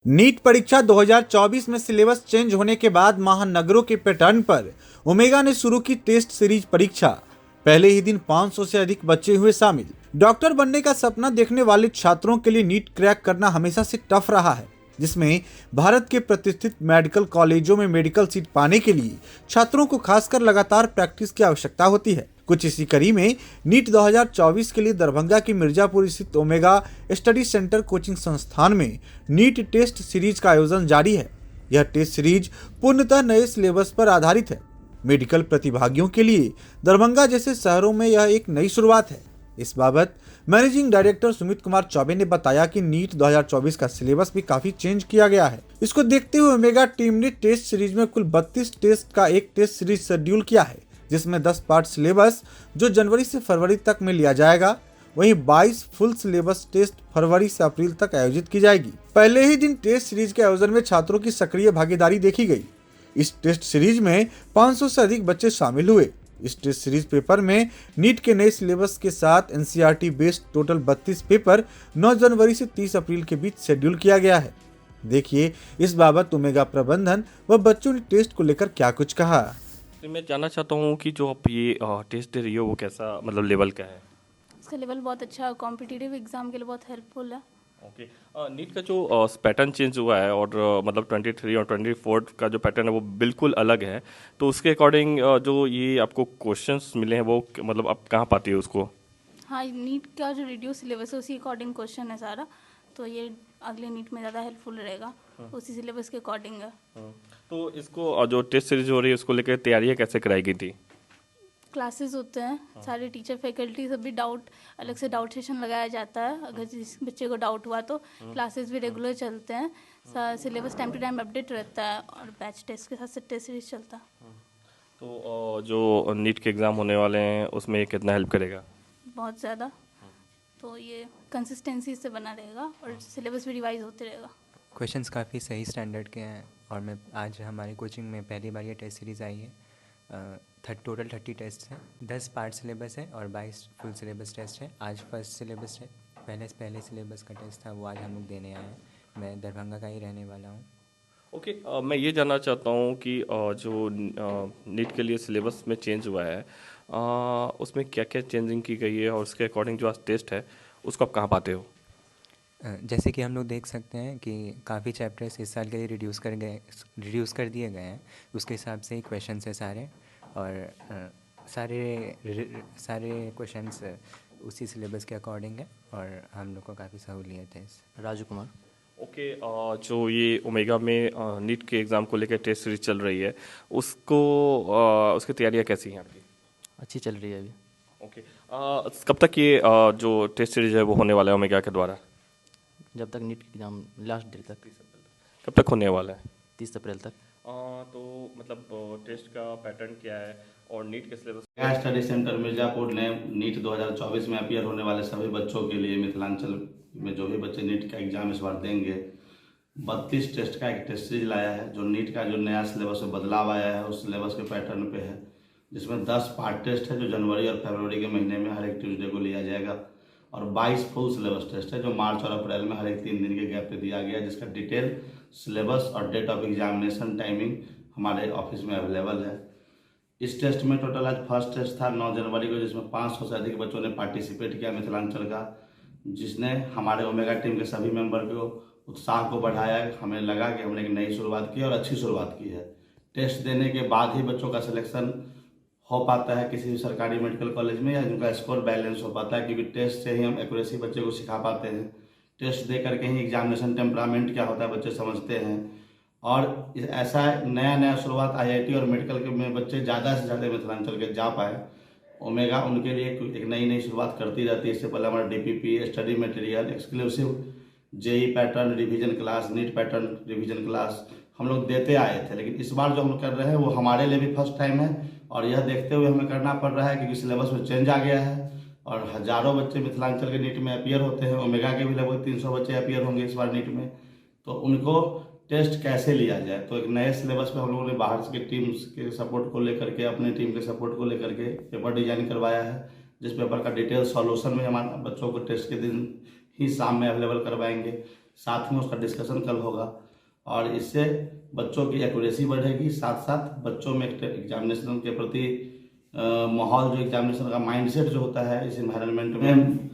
NEET परीक्षा 2024 में syllabus change होने के बाद महानगरों के पैटर्न पर ओमेगा ने शुरू की टेस्ट सीरीज परीक्षा। पहले ही दिन 500 से अधिक बच्चे हुए शामिल। डॉक्टर बनने का सपना देखने वाले छात्रों के लिए नीट क्रैक करना हमेशा से टफ रहा है, जिसमें भारत के प्रतिष्ठित मेडिकल कॉलेजों में मेडिकल सीट पाने के लिए छात्रों को खासकर लगातार प्रैक्टिस की आवश्यकता होती है। कुछ इसी कड़ी में नीट 2024 के लिए दरभंगा की मिर्जापुर स्थित ओमेगा स्टडी सेंटर कोचिंग संस्थान में नीट टेस्ट सीरीज का आयोजन जारी है। यह टेस्ट सीरीज पूर्णतः नए सिलेबस पर आधारित है। मेडिकल प्रतिभागियों के लिए दरभंगा जैसे शहरों में यह एक नई शुरुआत है। इस बाबत मैनेजिंग डायरेक्टर सुमित कुमार चौबे ने बताया कि नीट 2024 का सिलेबस भी काफी चेंज किया गया है। इसको देखते हुए ओमेगा टीम ने टेस्ट सीरीज में कुल 32 टेस्ट का एक टेस्ट सीरीज शेड्यूल किया है, जिसमें 10 पार्ट सिलेबस जो जनवरी से फरवरी तक में लिया जाएगा। वहीं 22 फुल सिलेबस टेस्ट फरवरी से अप्रैल तक आयोजित की जाएगी। पहले ही दिन टेस्ट सीरीज के आयोजन में छात्रों की सक्रिय भागीदारी देखी गई। इस टेस्ट सीरीज में 500 से अधिक बच्चे शामिल हुए। इस टेस्ट सीरीज पेपर में नीट के नए सिलेबस के साथ एनसीईआरटी बेस्ड टोटल 32 पेपर 9 जनवरी से 30 अप्रैल के बीच शेड्यूल किया गया है। देखिए इस बाबत ओमेगा प्रबंधन व बच्चों ने टेस्ट को लेकर क्या कुछ कहा। मैं जानना चाहता हूँ कि जो आप ये टेस्ट दे रही हो वो कैसा मतलब लेवल का है? इसका लेवल बहुत अच्छा है, कॉम्पिटिटिव एग्जाम के लिए बहुत हेल्पफुल है। ओके। नीट का जो पैटर्न चेंज हुआ है और मतलब 23 और 24 का जो पैटर्न है वो बिल्कुल अलग है, तो उसके अकॉर्डिंग जो ये आपको क्वेश्चंस मिले हैं वो मतलब आप कहाँ पाती हो उसको? हाँ, नीट का जो रिड्यूस सिलेबस है उसी अकॉर्डिंग क्वेश्चन है सारा, तो ये अगले नीट में ज़्यादा हेल्पफुल रहेगा। उसी सिलेबस के अकॉर्डिंग है। तो इसको जो टेस्ट सीरीज हो रही है उसको लेकर तैयारियाँ कैसे कराई गई थी? क्लासेस होते हैं, सारे टीचर फैकल्टी सभी अलग से डाउट सेशन लगाया जाता है। अगर जिस बच्चे को डाउट हुआ तो क्लासेस भी रेगुलर चलते हैं। Syllabus time to time update रहता है और बैच टेस्ट के साथ टेस्ट सीरीज चलता है। तो जो नीट के एग्ज़ाम होने वाले हैं उसमें ये कितना हेल्प करेगा? बहुत ज़्यादा। तो ये कंसिस्टेंसी से बना रहेगा और सिलेबस भी रिवाइज होते रहेगा। क्वेश्चंस काफ़ी सही स्टैंडर्ड के हैं और मैं आज हमारी कोचिंग में पहली बार ये टेस्ट सीरीज़ आई है। टोटल 30 टेस्ट हैं, 10 पार्ट सिलेबस है और 22 फुल सिलेबस टेस्ट है। आज फर्स्ट सिलेबस है, पहले सिलेबस का टेस्ट था, वो आज हम लोग देने आए हैं। मैं दरभंगा का ही रहने वाला हूँ। ओके। मैं ये जानना चाहता हूँ कि जो नीट के लिए सिलेबस में चेंज हुआ है उसमें क्या क्या चेंजिंग की गई है और उसके अकॉर्डिंग जो आज टेस्ट है उसको आप कहाँ पाते हो? जैसे कि हम लोग देख सकते हैं कि काफ़ी चैप्टर्स इस साल के लिए रिड्यूस कर दिए गए हैं। उसके हिसाब से ही क्वेश्चंस है सारे, और सारे क्वेश्चंस उसी सिलेबस के अकॉर्डिंग है और हम लोग को काफ़ी सहूलियत है। राजू कुमार। ओके। जो ये ओमेगा में नीट के एग्ज़ाम को लेकर टेस्ट सीरीज चल रही है उसको उसकी तैयारियाँ कैसी हैं आपकी? अच्छी चल रही है अभी। ओके। कब तक ये जो टेस्ट सीरीज है वो होने वाला है ओमेगा के द्वारा? जब तक नीट एग्ज़ाम लास्ट डेट तक, 30 अप्रैल तक। कब तक होने वाला है? 30 अप्रैल तक। तो मतलब टेस्ट का पैटर्न क्या है और नीट के सिलेबस? स्टडी सेंटर मिर्जापुर ने नीट 2024 में अपीयर होने वाले सभी बच्चों के लिए मिथिलांचल में जो भी बच्चे नीट का एग्जाम इस बार देंगे 32 टेस्ट का एक टेस्ट सीरीज लाया है। जो नीट का जो नया सिलेबस में बदलाव आया है उस सिलेबस के पैटर्न पे है, जिसमें 10 पार्ट टेस्ट है जो जनवरी और फरवरी के महीने में हर एक ट्यूसडे को लिया जाएगा, और 22 फुल सिलेबस टेस्ट है जो मार्च और अप्रैल में हर एक 3 दिन के गैप पे दिया गया है, जिसका डिटेल सिलेबस और डेट ऑफ एग्जामिनेशन टाइमिंग हमारे ऑफिस में अवेलेबल है। इस टेस्ट में टोटल आज फर्स्ट टेस्ट था 9 जनवरी को, जिसमें 500 से अधिक बच्चों ने पार्टिसिपेट किया मिथिलांचल का, जिसने हमारे ओमेगा टीम के सभी मेंबर को उत्साह को बढ़ाया। हमें लगा कि हमने एक नई शुरुआत की और अच्छी शुरुआत की है। टेस्ट देने के बाद ही बच्चों का सिलेक्शन हो पाता है किसी भी सरकारी मेडिकल कॉलेज में, या जिनका स्कोर बैलेंस हो पाता है, क्योंकि टेस्ट से ही हम एक्यूरेसी बच्चे को सिखा पाते हैं। टेस्ट दे करके ही एग्जामिनेशन टेम्परामेंट क्या होता है बच्चे समझते हैं। और ऐसा नया शुरुआत आईआईटी और मेडिकल के में बच्चे ज़्यादा से ज़्यादा मिथिलांचल के जा पाए। ओमेगा उनके लिए एक नई शुरुआत करती रहती है। इससे पहले हमारा DPP, study material, exclusive JEE pattern revision class, NEET pattern revision class हम लोग देते आए थे, लेकिन इस बार जो हम लोग कर रहे हैं वो हमारे लिए भी फर्स्ट टाइम है और यह देखते हुए हमें करना पड़ रहा है क्योंकि सिलेबस में चेंज आ गया है और हज़ारों बच्चे मिथिलांचल के नीट में अपीयर होते हैं। ओमेगा के भी लगभग 300 बच्चे अपीयर होंगे इस बार नीट में, तो उनको टेस्ट कैसे लिया जाए। तो एक नए सिलेबस में हम लोगों ने बाहर के टीम्स के सपोर्ट को लेकर के, अपने टीम के सपोर्ट को लेकर के पेपर डिजाइन करवाया है, जिस पेपर का डिटेल सॉल्यूशन में हमारे बच्चों को टेस्ट के दिन ही शाम में अवेलेबल करवाएंगे। साथ में उसका डिस्कशन कल होगा और इससे बच्चों की एक्यूरेसी बढ़ेगी, साथ साथ बच्चों में एग्जामिनेशन के प्रति माहौल, जो एग्जामिनेशन का माइंडसेट जो होता है इस एनवायरनमेंट में,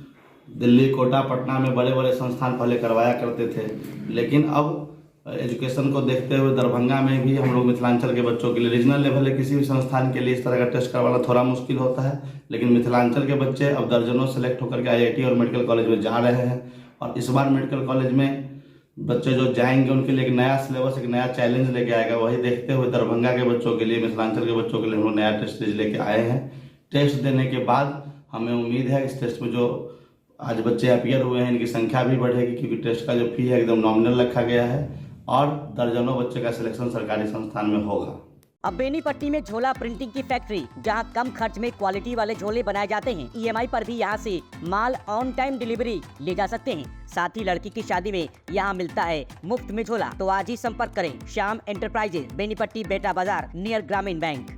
दिल्ली, कोटा, पटना में बड़े बड़े संस्थान पहले करवाया करते थे, लेकिन अब एजुकेशन को देखते हुए दरभंगा में भी हम लोग मिथिलांचल के बच्चों के लिए रीजनल लेवल है, किसी भी संस्थान के लिए इस तरह का टेस्ट करवाना थोड़ा मुश्किल होता है, लेकिन मिथिलांचल के बच्चे अब दर्जनों सेलेक्ट होकर के IIT और मेडिकल कॉलेज में जा रहे हैं। और इस बार मेडिकल कॉलेज में बच्चे जो जाएंगे उनके लिए एक नया सिलेबस, एक नया चैलेंज लेके आएगा। वही देखते हुए दरभंगा के बच्चों के लिए, मिथिलांचल के बच्चों के लिए हम लोग नया टेस्ट सीरीज लेके आए हैं। टेस्ट देने के बाद हमें उम्मीद है इस टेस्ट में जो आज बच्चे अपीयर हुए हैं इनकी संख्या भी बढ़ेगी, क्योंकि टेस्ट का जो फी है एकदम नॉमिनल रखा गया है और दर्जनों बच्चे का सिलेक्शन सरकारी संस्थान में होगा। अब बेनीपट्टी में झोला प्रिंटिंग की फैक्ट्री, जहां कम खर्च में क्वालिटी वाले झोले बनाए जाते हैं। EMI पर भी यहां से माल ऑन टाइम डिलीवरी ले जा सकते हैं। साथ ही लड़की की शादी में यहां मिलता है मुफ्त में झोला। तो आज ही संपर्क करें श्याम एंटरप्राइजेज, बेनीपट्टी, बेटा बाजार, नियर ग्रामीण बैंक।